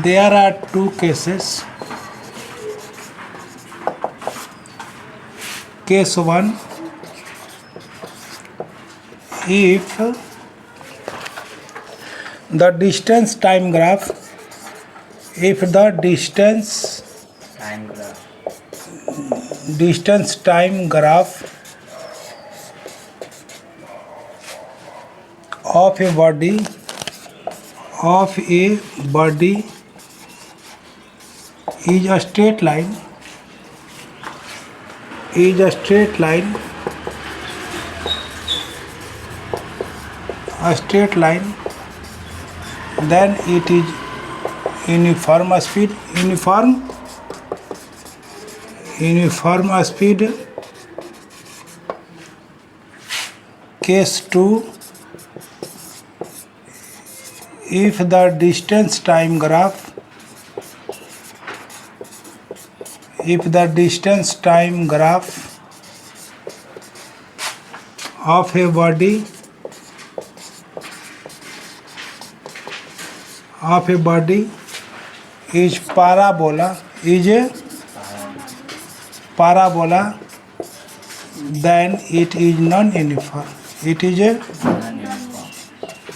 There are two cases. Case 1, if the distance time graph, distance time graph of a body is a straight line, then it is uniform speed. Case 2, if the distance time graph of a body is parabola, then it is non-uniform. It is a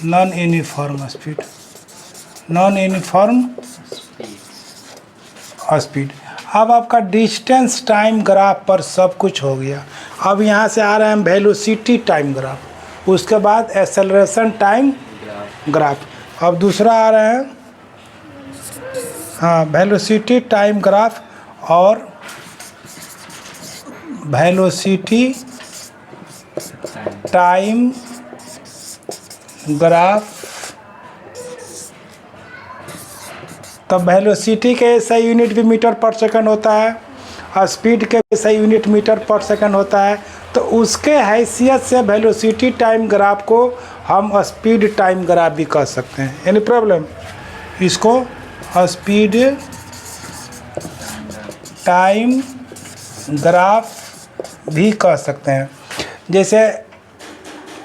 non-uniform speed. अब आपका distance time graph पर सब कुछ हो गया। अब यहाँ से आ रहे हैं वेलोसिटी टाइम ग्राफ, उसके बाद एक्सेलरेशन टाइम ग्राफ। अब दूसरा आ रहे हैं वेलोसिटी टाइम ग्राफ और वेलोसिटी टाइम ग्राफ। तब वेलोसिटी के सही यूनिट भी मीटर पर सेकंड होता है और स्पीड के भी सही यूनिट मीटर पर सेकंड होता है। तो उसके हैसियत से वेलोसिटी टाइम ग्राफ को हम स्पीड टाइम ग्राफ भी कह सकते हैं। Any problem? इसको स्पीड टाइम ग्राफ भी कह सकते हैं। जैसे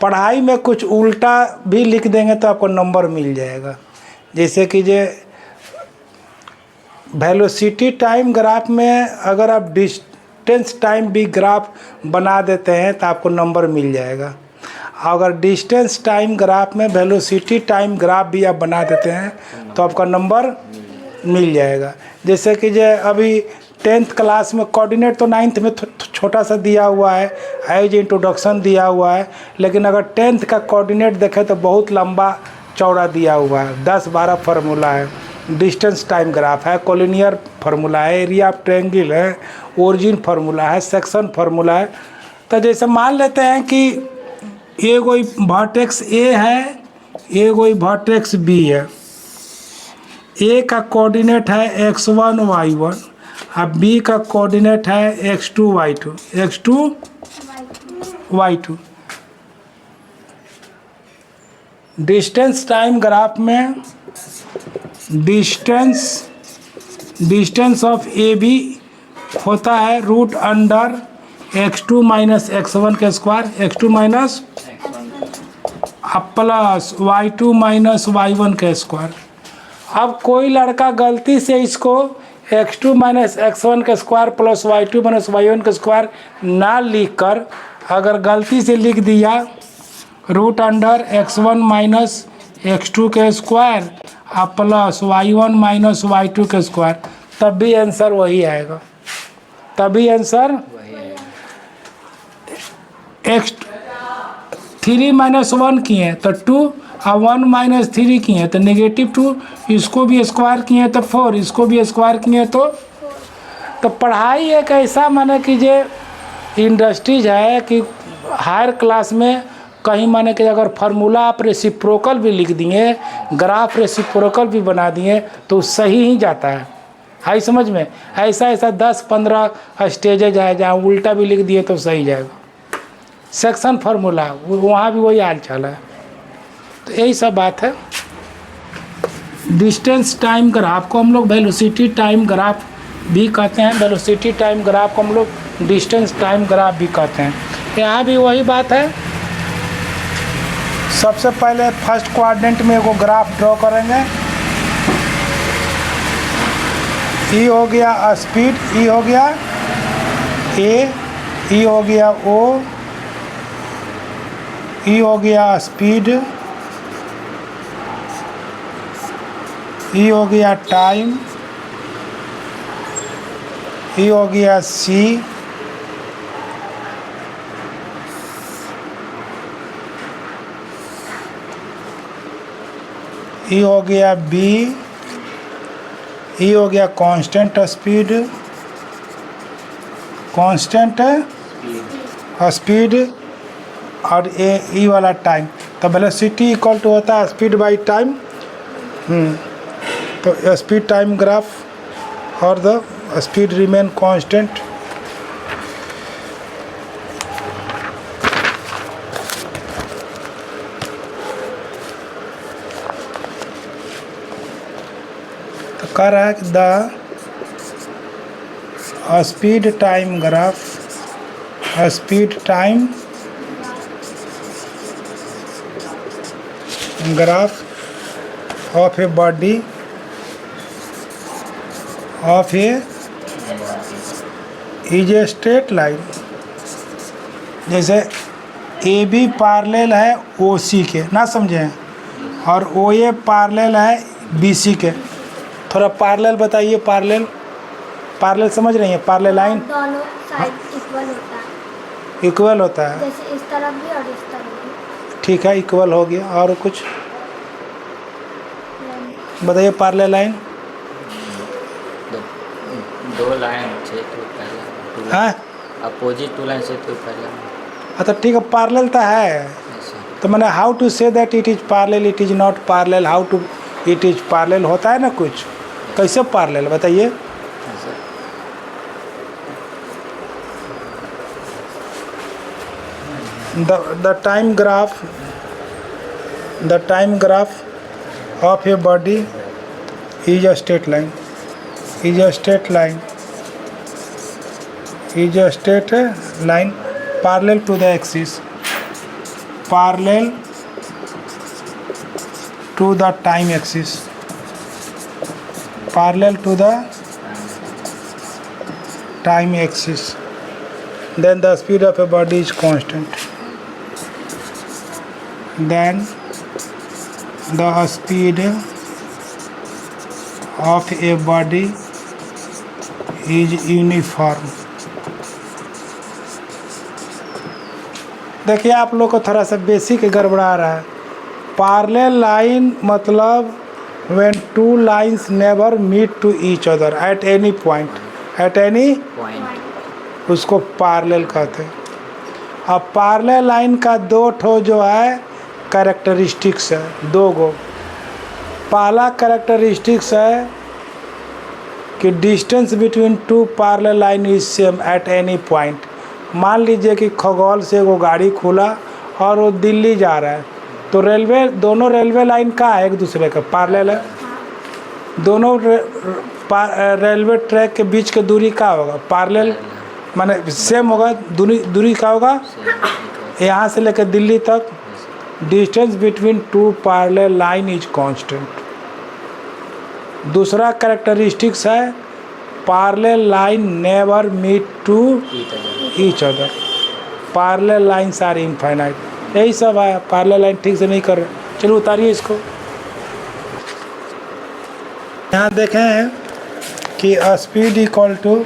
पढ़ाई में कुछ उल्टा भी लिख देंगे तो आपको नंबर मिल जाएगा। जैसे कि जे वेलोसिटी टाइम ग्राफ में अगर आप डिस्टेंस टाइम भी ग्राफ बना देते हैं तो आपको नंबर मिल जाएगा। अगर डिस्टेंस टाइम ग्राफ में वेलोसिटी टाइम ग्राफ भी आप बना देते हैं तो आपका नंबर मिल जाएगा। जैसे कि जे अभी 10th क्लास में कोऑर्डिनेट तो 9th में छोटा सा दिया हुआ है, एज इंट्रोडक्शन दिया हुआ है, लेकिन अगर 10th का कोऑर्डिनेट देखें तो बहुत लंबा चौड़ा दिया हुआ है। 10-12 फार्मूला है। डिस्टेंस टाइम ग्राफ है, कोलिनियर फार्मूला है, एरिया ऑफ ट्रायंगल है, ओरिजिन फार्मूला है, सेक्शन फार्मूला है। तो जैसे मान लेते हैं कि ये कोई वर्टेक्स ए है, ये कोई वर्टेक्स बी है। ए का कोऑर्डिनेट है x1 y1 और बी का कोऑर्डिनेट है x2 y2। Distance time graph में डिस्टेंस ऑफ ए बी होता है root under x2 minus x1 के square, x2 minus plus y2 minus y1 के स्क्वायर। अब कोई लड़का गलती से इसको x2 माइनस x1 के square plus y2 minus y1 के स्क्वायर ना लिख कर अगर गलती से लिख दिया root under x1 minus x2 के square plus y1 minus y2 के स्क्वायर, तब भी आंसर वही आएगा। x3 माइनस 1 किए तो 2 और 1 माइनस 3 किए तो -2, इसको भी स्क्वायर किए तो 4, इसको भी स्क्वायर किए तो पढ़ाई एक ऐसा माने कि जे इंडस्ट्रीज है कि हायर क्लास में कहीं माने कि अगर फार्मूला आप रेसिप्रोकल भी लिख दिए, ग्राफ रेसिप्रोकल भी बना दिए तो सही ही जाता है। हाई समझ में? ऐसा 10-15 स्टेजेज है जहाँ उल्टा भी लिख दिए तो सही जाएगा। सेक्शन फार्मूला वहाँ भी वही हाल चाल है। तो यही सब बात है। डिस्टेंस टाइम ग्राफ को हम लोग वेलोसिटी टाइम ग्राफ भी कहते हैं, वेलोसिटी टाइम ग्राफ को हम लोग डिस्टेंस टाइम ग्राफ भी कहते हैं। यहाँ भी वही बात है। सबसे पहले फर्स्ट क्वाड्रेंट में एगो ग्राफ ड्रॉ करेंगे। ई हो गया स्पीड, ई हो गया ए, ई हो गया ओ, ई हो गया स्पीड, ई हो गया टाइम, ई हो गया सी, ई हो गया बी, ई हो गया कांस्टेंट स्पीड, कांस्टेंट स्पीड, और ई वाला टाइम। तो वेलोसिटी इक्वल टू होता है स्पीड बाई टाइम। तो स्पीड टाइम ग्राफ और द स्पीड रिमेन कांस्टेंट। तो कह रहा है कि the speed time graph, speed time graph of a body of A is a straight line. जैसे ए बी पार्लेल है ओ सी के, ना समझे, और ओ ए पार्लेल है बी सी के। थोड़ा पार्लेल बताइए, पार्लेल, पार्लेल समझ रही है? पार्लेल लाइन दोनों साइड इक्वल होता है, इक्वल होता है, जैसे इस तरफ भी और इस तरफ भी। ठीक है, इक्वल हो गया। और कुछ बताइए पार्लेल लाइन। दो लाइन से तो पहला, हाँ अपोजिट टू लाइन से तो पहला। अच्छा ठीक है, पार्लेल तो है। तो मैंने how to say that it is parallel, it is not parallel, how to it is parallel होता है ना कुछ। कैसे पार्लेल बताइए? the time graph of a body is a straight line, is a straight line, is a straight line parallel to the axis, parallel to the time axis, parallel to the time axis. Then the speed of a body is constant. Then the speed of a body is uniform. देखिए आप लोग को थोड़ा सा basic गड़बड़ा रहा है। Parallel line मतलब when two lines never meet to each other at any point, at any point, उसको पार्लेल कहते हैं। अब पार्लेल लाइन का दो ठो जो है कैरेक्टरिस्टिक्स है, दो गो। पहला कैरेक्टरिस्टिक्स है कि distance between two parallel line is same at any point. मान लीजिए कि खगोल से वो गाड़ी खुला और वो दिल्ली जा रहा है, तो रेलवे, दोनों रेलवे लाइन का है एक दूसरे का पार्लेल है। दोनों रेलवे ट्रैक के बीच की दूरी का होगा पार्लेल, माने सेम होगा। दूरी का होगा यहाँ से लेकर दिल्ली तक। Distance between two parallel line is constant. दूसरा कैरेक्टरिस्टिक्स है parallel line never meet to each other, parallel lines are infinite. यही सब है, पार्लेल लाइन ठीक से नहीं कर रहे। चलो उतारिए इसको। यहाँ देखें कि speed equal to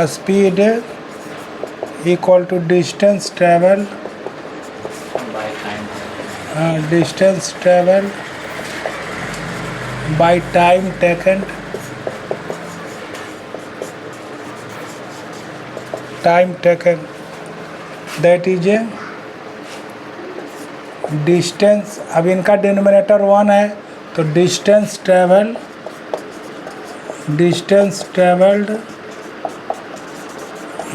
speed equal to distance travel, by time, distance travel by time taken, time taken, that is a distance. अब इनका डिनोमिनेटर 1 है, तो distance travelled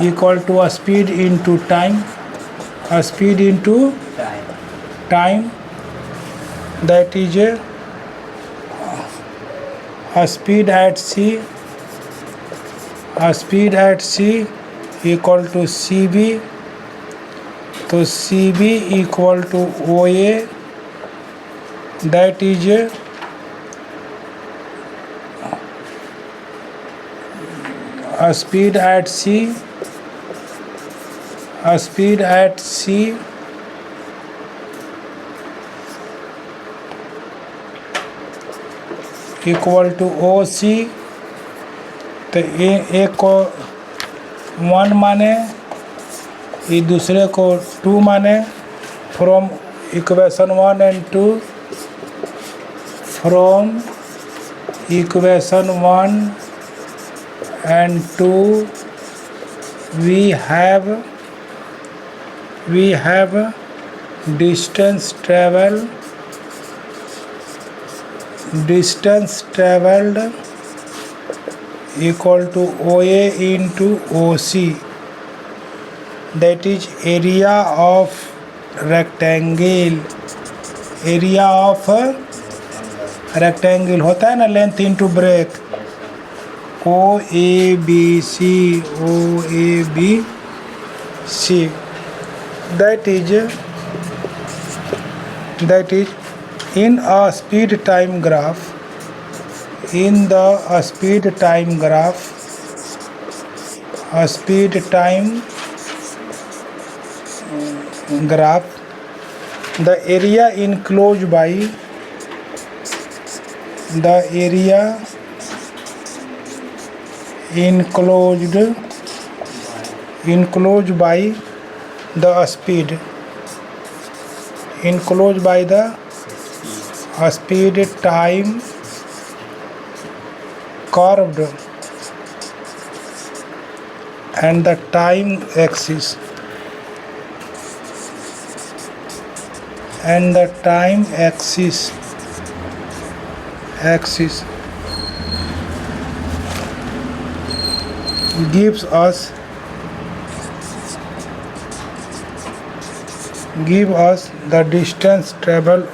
equal to speed into time, speed into time, that is a speed at C, speed at C equal to C B तो C B equal to O A, that is speed at C, speed at C equal to ओ सी। तो एक को 1 माने, ये दूसरे को 2 माने। From equation 1 and 2, from equation 1 and 2 we have distance traveled equal to OA into OC, that is area of rectangle, area of rectangle होता है ना, length into breadth, O A B C, O A B C, that is in a speed time graph, in the speed time graph, a speed time graph, the area enclosed by the speed, enclosed by the speed time curved and the time axis, gives us the distance traveled,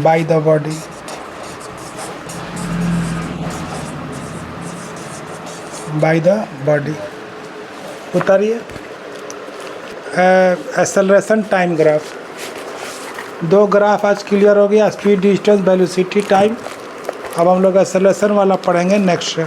by the body, उतारिए। Acceleration time graph, 2 graph आज clear हो गया, speed, distance, velocity, time. अब हम लोग acceleration वाला पढ़ेंगे next.